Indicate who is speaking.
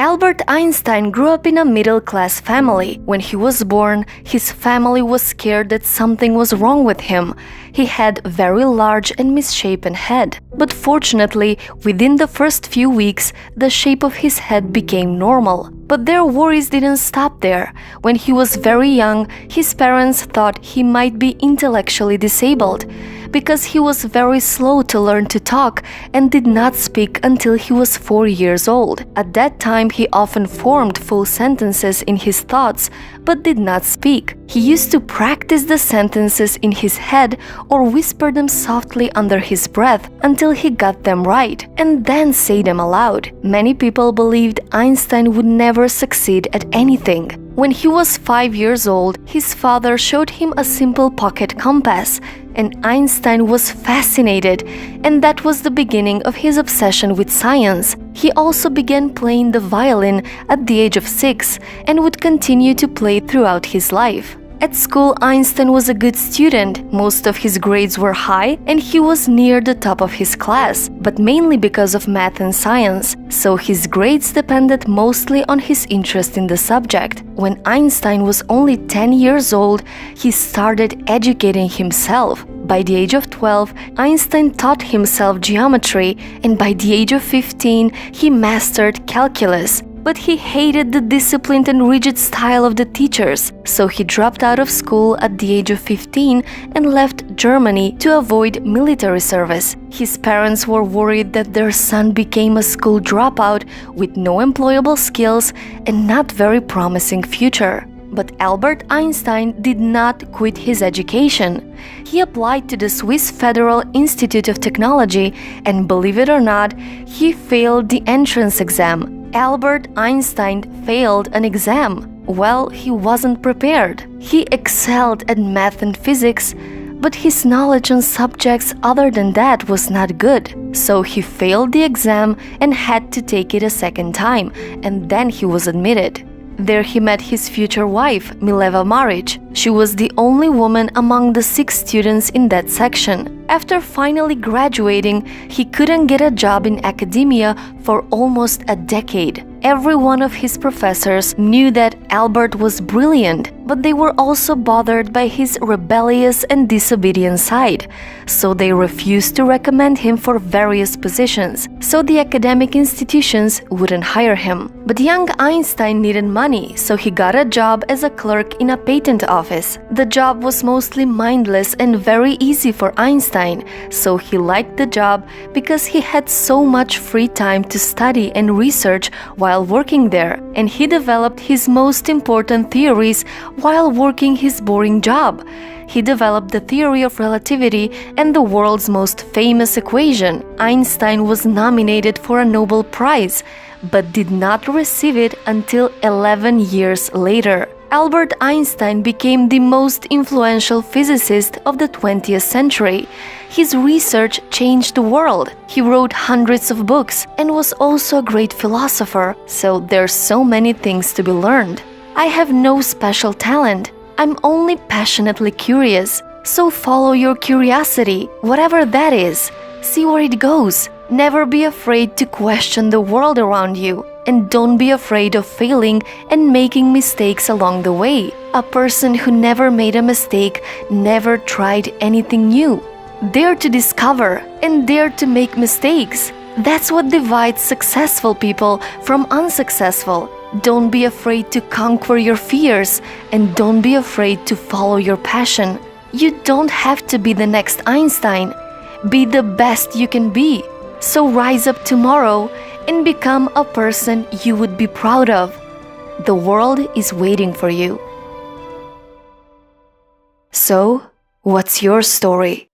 Speaker 1: Albert Einstein grew up in a middle-class family. When he was born, his family was scared that something was wrong with him. He had a very large and misshapen head. But fortunately, within the first few weeks, the shape of his head became normal. But their worries didn't stop there. When he was very young, his parents thought he might be intellectually disabled, because he was very slow to learn to talk and did not speak until he was 4 years old. At that time, he often formed full sentences in his thoughts, but did not speak. He used to practice the sentences in his head or whisper them softly under his breath until he got them right, and then say them aloud. Many people believed Einstein would never succeed at anything. When he was 5 years old, his father showed him a simple pocket compass, and Einstein was fascinated, and that was the beginning of his obsession with science. He also began playing the violin at the age of 6 and would continue to play throughout his life. At school, Einstein was a good student. Most of his grades were high and he was near the top of his class, but mainly because of math and science, so his grades depended mostly on his interest in the subject. When Einstein was only 10 years old, he started educating himself. By the age of 12, Einstein taught himself geometry, and by the age of 15, he mastered calculus. But he hated the disciplined and rigid style of the teachers, so he dropped out of school at the age of 15 and left Germany to avoid military service. His parents were worried that their son became a school dropout with no employable skills and not very promising future. But Albert Einstein did not quit his education. He applied to the Swiss Federal Institute of Technology, and believe it or not, he failed the entrance exam. Albert Einstein failed an exam. Well, he wasn't prepared. He excelled at math and physics, but his knowledge on subjects other than that was not good. So he failed the exam and had to take it a second time, and then he was admitted. There he met his future wife, Mileva Maric. She was the only woman among the 6 students in that section. After finally graduating, he couldn't get a job in academia for almost a decade. Every one of his professors knew that Albert was brilliant, but they were also bothered by his rebellious and disobedient side, so they refused to recommend him for various positions, so the academic institutions wouldn't hire him. But young Einstein needed money, so he got a job as a clerk in a patent office. The job was mostly mindless and very easy for Einstein, so he liked the job because he had so much free time to study and research while working there, and he developed his most important theories while working his boring job. He developed the theory of relativity and the world's most famous equation. Einstein was nominated for a Nobel Prize, but did not receive it until 11 years later. Albert Einstein became the most influential physicist of the 20th century. His research changed the world. He wrote hundreds of books and was also a great philosopher, so there's so many things to be learned. I have no special talent. I'm only passionately curious. So follow your curiosity, whatever that is. See where it goes. Never be afraid to question the world around you. And don't be afraid of failing and making mistakes along the way. A person who never made a mistake never tried anything new. Dare to discover and dare to make mistakes. That's what divides successful people from unsuccessful. Don't be afraid to conquer your fears, and don't be afraid to follow your passion. You don't have to be the next Einstein. Be the best you can be. So rise up tomorrow and become a person you would be proud of. The world is waiting for you. So, what's your story?